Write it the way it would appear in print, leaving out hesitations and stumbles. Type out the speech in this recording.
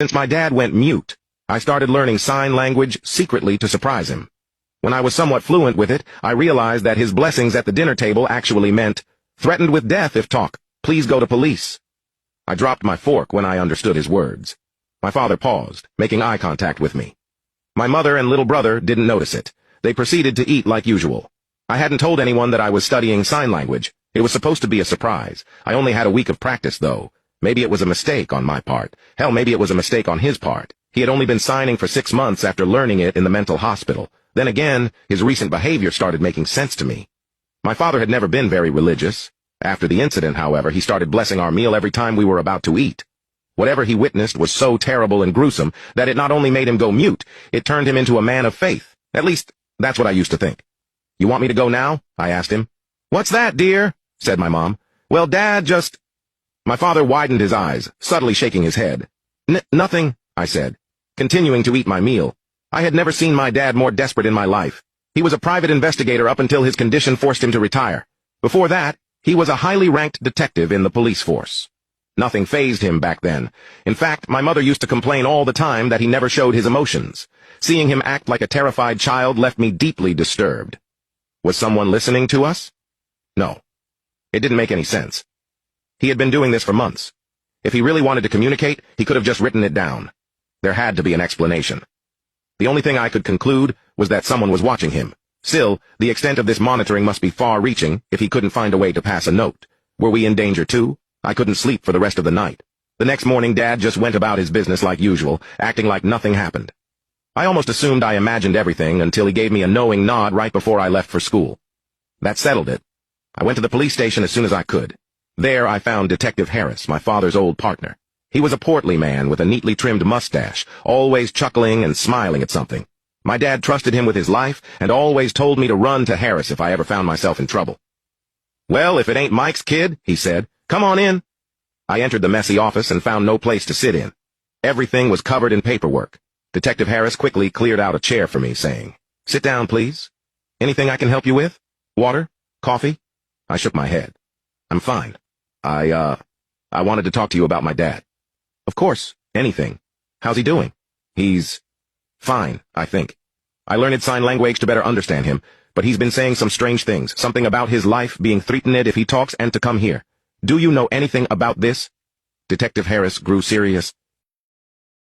Since my dad went mute, I started learning sign language secretly to surprise him. When I was somewhat fluent with it, I realized that his blessings at the dinner table actually meant, "Threatened with death if talk, please go to police." I dropped my fork when I understood his words. My father paused, making eye contact with me. My mother and little brother didn't notice it. They proceeded to eat like usual. I hadn't told anyone that I was studying sign language. It was supposed to be a surprise. I only had a week of practice, though. Maybe it was a mistake on my part. Hell, maybe it was a mistake on his part. He had only been signing for 6 months after learning it in the mental hospital. Then again, his recent behavior started making sense to me. My father had never been very religious. After the incident, however, he started blessing our meal every time we were about to eat. Whatever he witnessed was so terrible and gruesome that it not only made him go mute, it turned him into a man of faith. At least, that's what I used to think. "You want me to go now?" I asked him. "What's that, dear?" said my mom. "Well, Dad just—" My father widened his eyes, subtly shaking his head. Nothing," I said, continuing to eat my meal. I had never seen my dad more desperate in my life. He was a private investigator up until his condition forced him to retire. Before that, he was a highly ranked detective in the police force. Nothing fazed him back then. In fact, my mother used to complain all the time that he never showed his emotions. Seeing him act like a terrified child left me deeply disturbed. Was someone listening to us? No. It didn't make any sense. He had been doing this for months. If he really wanted to communicate, he could have just written it down. There had to be an explanation. The only thing I could conclude was that someone was watching him. Still, the extent of this monitoring must be far-reaching if he couldn't find a way to pass a note. Were we in danger too? I couldn't sleep for the rest of the night. The next morning, Dad just went about his business like usual, acting like nothing happened. I almost assumed I imagined everything until he gave me a knowing nod right before I left for school. That settled it. I went to the police station as soon as I could. There I found Detective Harris, my father's old partner. He was a portly man with a neatly trimmed mustache, always chuckling and smiling at something. My dad trusted him with his life and always told me to run to Harris if I ever found myself in trouble. "Well, if it ain't Mike's kid," he said, "come on in." I entered the messy office and found no place to sit in. Everything was covered in paperwork. Detective Harris quickly cleared out a chair for me, saying, "Sit down, please. Anything I can help you with? Water? Coffee?" I shook my head. "I'm fine. I wanted to talk to you about my dad." "Of course, anything. How's he doing?" "He's fine, I think. I learned sign language to better understand him, but he's been saying some strange things, something about his life being threatened if he talks and to come here. Do you know anything about this?" Detective Harris grew serious.